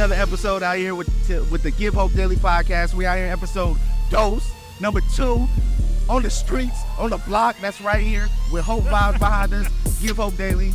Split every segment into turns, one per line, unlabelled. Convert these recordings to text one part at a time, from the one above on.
another episode out here with the Give Hope Daily podcast. We out here episode dose, number 2, on the streets, on the block. That's right here with Hope Vibes behind us. Give Hope Daily.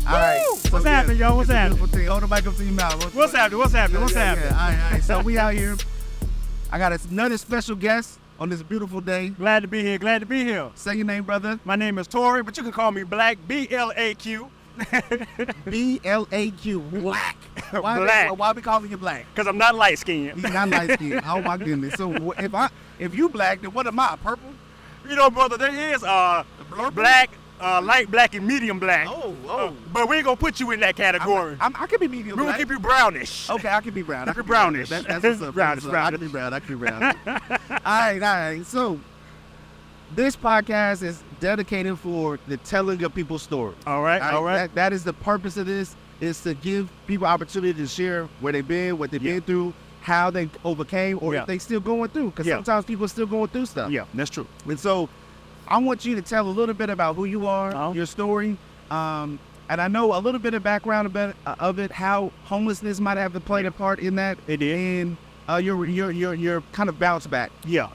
All right.
So what's happening, y'all? What's happening?
Hold the mic up to your mouth.
What's happening? What's happening? What's happening?
All right. So we out here. I got another special guest on this beautiful day.
Glad to be here. Glad to be here.
Say your name, brother.
My name is Tori, but you can call me Black, B-L-A-Q.
B-L-A-Q. Black.
Black.
Why we calling you black?
Because I'm not light-skinned.
You're not light-skinned. Oh, my goodness. So if you black, then what am I? Purple?
You know, brother, there is black, light black, and medium black. But we ain't going to put you in that category.
I could be medium black.
We'll keep you brownish.
Okay, I can be brown.
You're brownish.
That's what's up.
Brownish.
I can be brown. All right. So this podcast is dedicated for the telling of people's stories.
All right.
That is the purpose of this, is to give people opportunity to share where they've been, what they've been through, how they overcame, or if they still going through. Because sometimes people are still going through stuff.
Yeah, that's true.
And so I want you to tell a little bit about who you are, your story. And I know a little bit of background of it, how homelessness might have played a part in that.
It did.
And your kind of bounce back.
Yeah.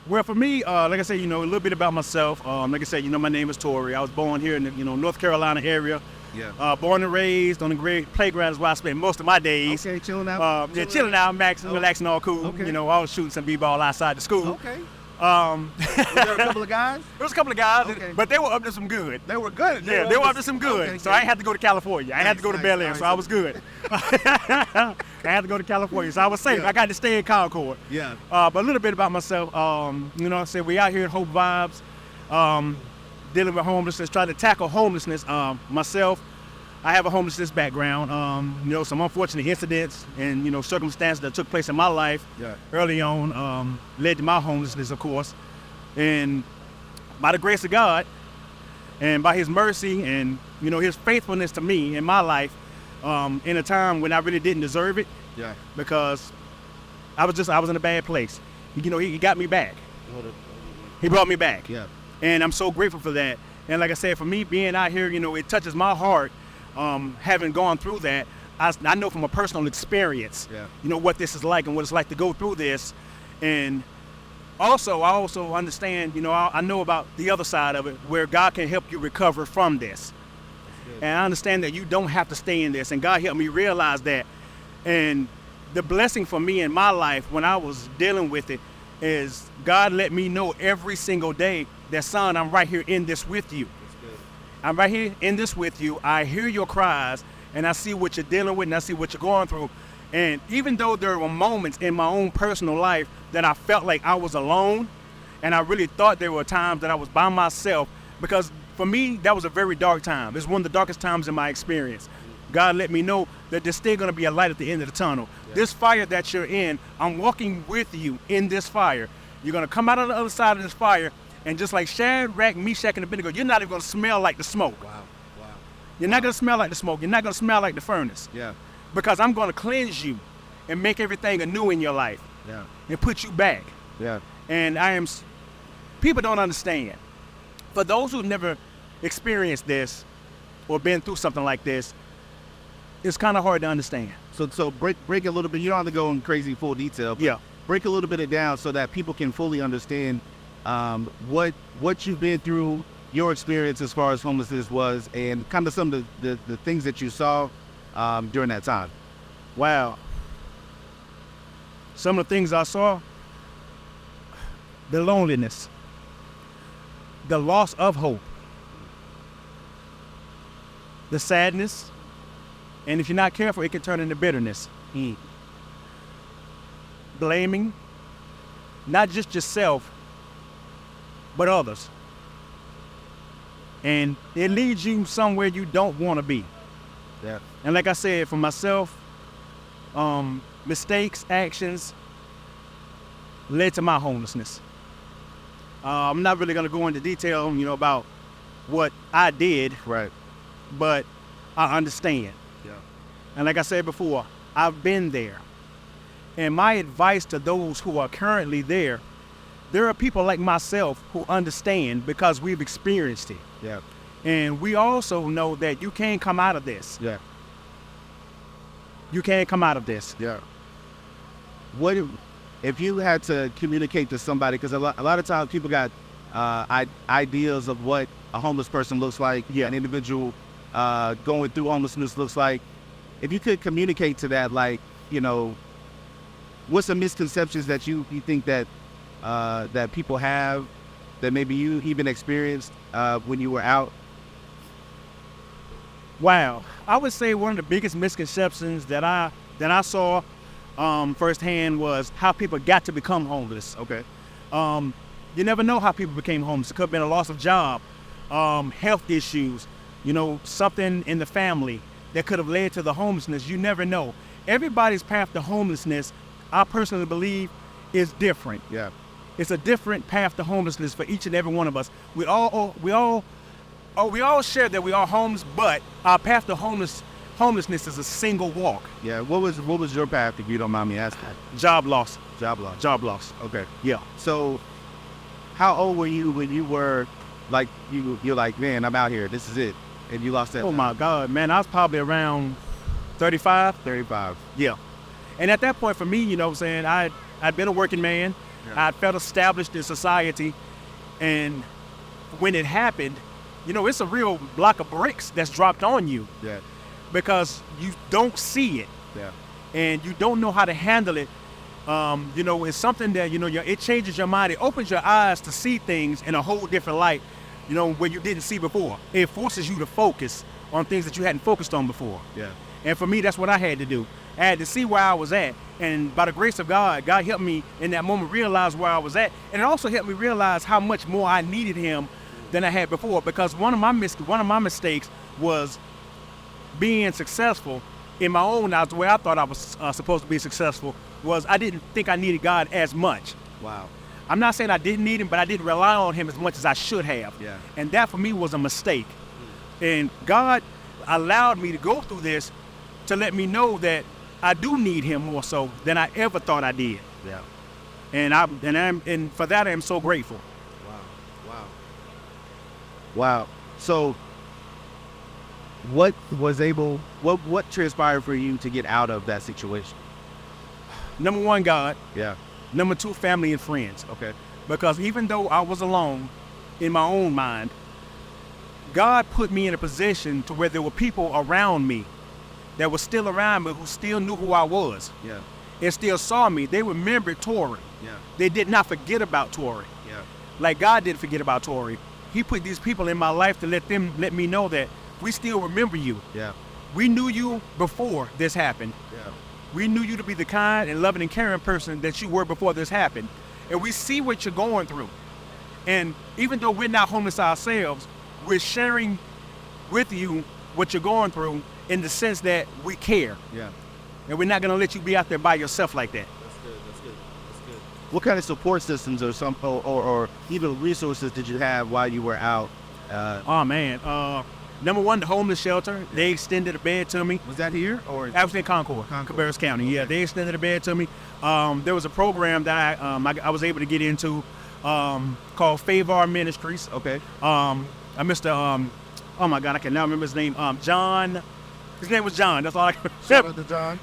Well, for me, like I said, a little bit about myself. Like I said, my name is Tori. I was born here in the, North Carolina area.
Yeah.
Born and raised on the great playground is where I spent most of my days.
Okay, chilling out.
Chilling out, relaxing, all cool.
Okay.
I was shooting some b-ball outside the school.
Okay. Was there a couple of guys?
There was a couple of guys,
okay,
but they were up to some good.
They were good.
They were up to some good.
Okay,
so I ain't had to go to California. I ain't had to go to Bel Air, so I was good. I had to go to California, so I was safe.
Yeah.
I got to stay in Concord.
Yeah.
But a little bit about myself. I said we out here at Hope Vibes, dealing with homelessness, trying to tackle homelessness. Myself, I have a homelessness background. Some unfortunate incidents and circumstances that took place in my life early on led to my homelessness, of course. And by the grace of God and by His mercy and His faithfulness to me in my life, in a time when I really didn't deserve it, because I was in a bad place. He got me back. He brought me back.
Yeah. And
I'm so grateful for that. And like I said, for me being out here, it touches my heart. Having gone through that, I know from a personal experience, what this is like and what it's like to go through this. And I also understand, I know about the other side of it, where God can help you recover from this. And I understand that you don't have to stay in this. And God helped me realize that. And the blessing for me in my life when I was dealing with it is God let me know every single day that, son, I'm right here in this with you. I'm right here in this with you. I hear your cries, and I see what you're dealing with, and I see what you're going through. And even though there were moments in my own personal life that I felt like I was alone, and I really thought there were times that I was by myself, because for me, that was a very dark time. It's one of the darkest times in my experience. God let me know that there's still going to be a light at the end of the tunnel. This fire that you're in, I'm walking with you in this fire. You're going to come out on the other side of this fire, and just like Shadrach, Meshach, and Abednego, you're not even going to smell like the smoke.
Wow.
You're not going to smell like the smoke. You're not going to smell like the furnace.
Yeah.
Because I'm going to cleanse you and make everything anew in your life.
Yeah.
And put you back.
Yeah.
And people don't understand. For those who've never experienced this or been through something like this, it's kind of hard to understand.
So break a little bit. You don't have to go in crazy full detail. But break a little bit of down so that people can fully understand what you've been through, your experience as far as homelessness was, and kind of some of the things that you saw during that time.
Wow. Some of the things I saw, the loneliness, the loss of hope, the sadness, and if you're not careful, it can turn into bitterness. Blaming, not just yourself, but others. And it leads you somewhere you don't want to be.
Yeah.
And like I said, for myself, mistakes, actions led to my homelessness. I'm not really going to go into detail, about what I did.
Right.
But I understand.
Yeah.
And like I said before, I've been there. And my advice to those who are currently there are people like myself who understand because we've experienced it.
Yeah.
And we also know that you can't come out of this.
Yeah.
You can't come out of this.
Yeah. What if you had to communicate to somebody? Because a lot of times people got ideas of what a homeless person looks like, an individual going through homelessness looks like. If you could communicate to that, like, you know, what's some misconceptions that you think that that people have, that maybe you even experienced when you were out?
Wow, I would say one of the biggest misconceptions that I saw firsthand was how people got to become homeless.
Okay.
You never know how people became homeless. It could have been a loss of job, health issues, you know, something in the family that could have led to the homelessness. You never know. Everybody's path to homelessness, I personally believe, is different.
Yeah.
It's a different path to homelessness for each and every one of us. We all share that we are homeless, but our path to homelessness is a single walk.
Yeah. What was your path, if you don't mind me asking?
Job loss.
Job loss.
Job loss.
Okay.
Yeah.
So, how old were you when you were like you're like, man, I'm out here. This is it, and you lost that?
Oh my God, man! I was probably around 35.
35.
Yeah. And at that point, for me, you know what I'm saying, I'd been a working man.
Yeah.
I'd felt established in society, and when it happened, you know, it's a real block of bricks that's dropped on you.
Yeah.
Because you don't see it.
Yeah.
And you don't know how to handle it. You know, it's something that, you know, it changes your mind. It opens your eyes to see things in a whole different light, you know, where you didn't see before. It forces you to focus on things that you hadn't focused on before.
Yeah.
And for me, that's what I had to do. I had to see where I was at. And by the grace of God, God helped me in that moment realize where I was at. And it also helped me realize how much more I needed him than I had before. Because one of my mistakes was being successful in my own eyes, the way I thought I was supposed to be successful, was I didn't think I needed God as much.
Wow.
I'm not saying I didn't need him, but I didn't rely on him as much as I should have.
Yeah.
And that for me was a mistake. And God allowed me to go through this to let me know that I do need him more so than I ever thought I did.
Yeah.
And for that I am so grateful.
Wow. So what transpired for you to get out of that situation?
Number one, God.
Yeah.
Number two, family and friends.
Okay.
Because even though I was alone in my own mind, God put me in a position to where there were people around me that were still around me who still knew who I was.
Yeah.
And still saw me. They remembered Tori.
Yeah.
They did not forget about Tori.
Yeah.
Like God didn't forget about Tori. He put these people in my life to let me know that we still remember you.
Yeah.
We knew you before this happened.
Yeah.
We knew you to be the kind and loving and caring person that you were before this happened. And we see what you're going through. And even though we're not homeless ourselves, we're sharing with you what you're going through in the sense that we care.
Yeah.
And we're not going to let you be out there by yourself like that.
That's good. What kind of support systems or even resources did you have while you were out?
Oh man. Number one, the homeless shelter. They extended a bed to me.
Was that here or?
I was in Concord, Cabarrus County. Okay. Yeah, they extended a bed to me. There was a program that I was able to get into called Favor Ministries.
Okay.
Mr. Oh my God, I can now remember his name. John. His name was John. That's all I can
Shout out to John.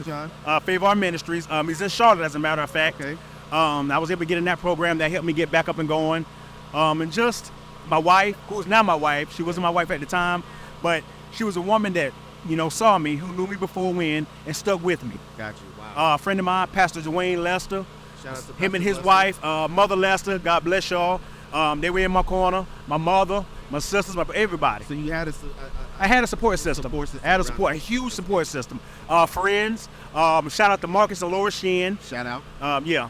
John. Favor Ministries. He's in Charlotte, as a matter of fact.
Okay.
I was able to get in that program that helped me get back up and going. And just my wife, who is now my wife, she wasn't my wife at the time, but she was a woman that, you know, saw me, who knew me before when, and stuck with me.
Got you. Wow.
A friend of mine, Pastor Dwayne Lester,
Shout out to
him and
Pastor
his
Lester.
wife, Mother Lester, God bless y'all. They were in my corner, my mother, my sisters, everybody.
So you had
I had a support system. I had a huge support system. Friends, shout out to Marcus and Laura Shin.
Shout out.
Yeah.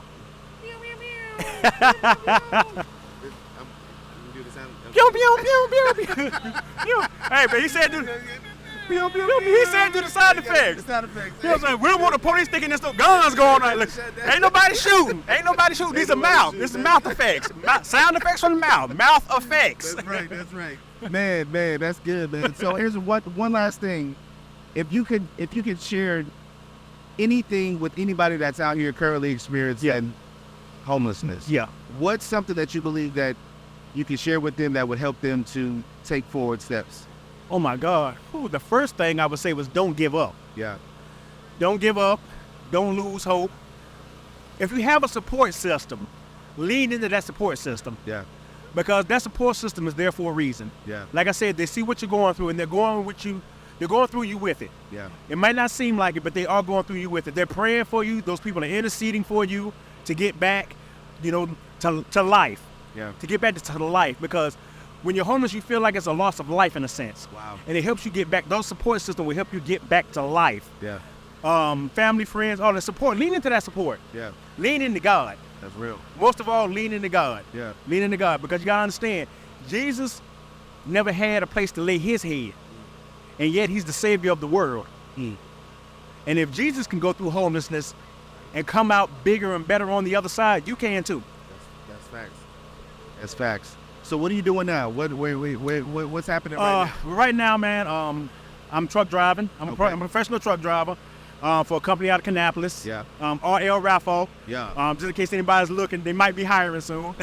Pew,
Pew, pew, pew, pew, pew. Pew. Hey, man, he said do the sound effects.
The sound effects.
You know what I'm saying? We don't want the police thinking there's no guns going on. Look, ain't nobody shooting. These are mouth. This is mouth effects. Sound effects from the mouth. Mouth effects.
That's right. Man, that's good, man. So here's one last thing. If you could share anything with anybody that's out here currently experiencing homelessness.
Yeah.
What's something that you believe that you can share with them that would help them to take forward steps?
Oh my God. Ooh, the first thing I would say was don't give up.
Yeah.
Don't give up. Don't lose hope. If you have a support system, lean into that support system.
Yeah.
Because that support system is there for a reason.
Yeah.
Like I said, they see what you're going through and they're going with you. They're going through you with it.
Yeah.
It might not seem like it, but they are going through you with it. They're praying for you. Those people are interceding for you to get back, to life.
Yeah.
To get back to the life. Because when you're homeless, you feel like it's a loss of life in a sense.
Wow.
And it helps you get back. Those support systems will help you get back to life.
Yeah.
Family, friends, all that support. Lean into that support.
Yeah.
Lean into God.
That's real.
Most of all, lean into God.
Yeah.
Lean into God, because you gotta understand, Jesus never had a place to lay his head, and yet he's the savior of the world. And if Jesus can go through homelessness and come out bigger and better on the other side, you can too.
That's facts. That's facts. So what are you doing now? What's happening right now?
Right now, man, I'm truck driving. I'm a professional truck driver for a company out of Kannapolis.
Yeah.
RL Raffo.
Yeah.
Just in case anybody's looking, they might be hiring soon.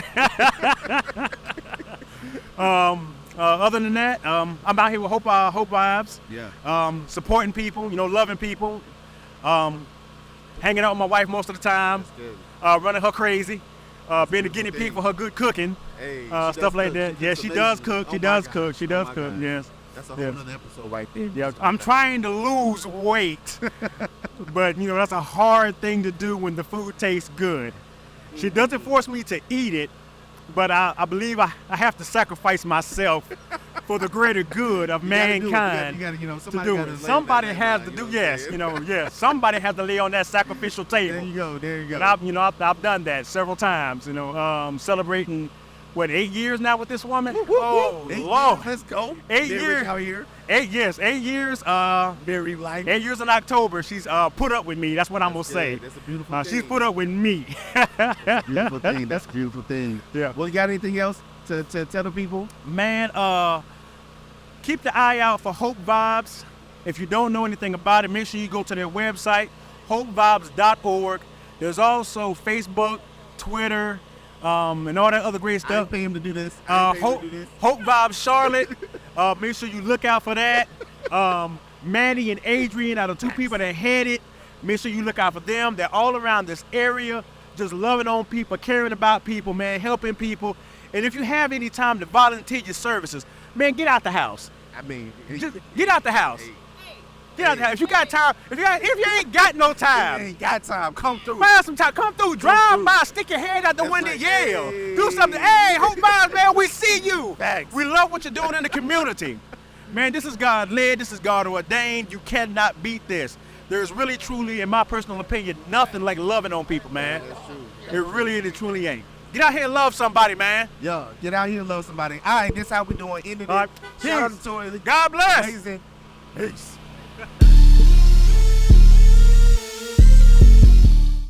Other than that, I'm out here with Hope Vibes.
Yeah.
Supporting people, loving people. Hanging out with my wife most of the time.
That's good.
Running her crazy. Being a guinea pig for her good cooking.
Hey,
Stuff like that. Yeah, she does cook. She does cook. She does cook. Yes.
That's a whole other episode right there.
Yeah, I'm trying to lose weight, but that's a hard thing to do when the food tastes good. She doesn't force me to eat it, but I believe I have to sacrifice myself for the greater good of mankind. To do it. Somebody has to do. Yes, yes. Somebody has to lay on that sacrificial table.
There you go.
And I've done that several times. Celebrating. 8 years now with this woman? Oh, Lord.
Let's go.
8 years.
Out here.
8 years. 8 years.
Very light.
8 years in October. She's put up with me. That's what I'm gonna say.
That's a beautiful thing.
She's put up with me.
Beautiful thing. That's a beautiful thing.
Yeah.
Well, you got anything else to tell the people?
Man, keep the eye out for Hope Vibes. If you don't know anything about it, make sure you go to their website, hopevibes.org. There's also Facebook, Twitter, and all that other great
I
stuff.
pay him to do this.
Hope Vibes Charlotte. Make sure you look out for that. Manny and Adrian are the two people that head it. Make sure you look out for them. They're all around this area, just loving on people, caring about people, man, helping people. And if you have any time to volunteer your services, man, get out the house. Just get out the house. Get out the house. If you got time, if you ain't got no time,
ain't got time. Come through.
find some time. Come through. Drive by. Stick your head out the window.
right.
Yell.
Hey.
Do something. Hey, Hope Vibes, man. We see you.
Facts.
We love what you're doing in the community. Man, this is God led. This is God ordained. You cannot beat this. There's really, truly, in my personal opinion, nothing like loving on people, man.
That's true.
It really, it truly ain't. Get out here and love somebody, man.
Yo, get out here and love somebody. All right, this how we doing. Ended
All right.
it. Shout out to Tori.
God bless.
Amazing. Peace.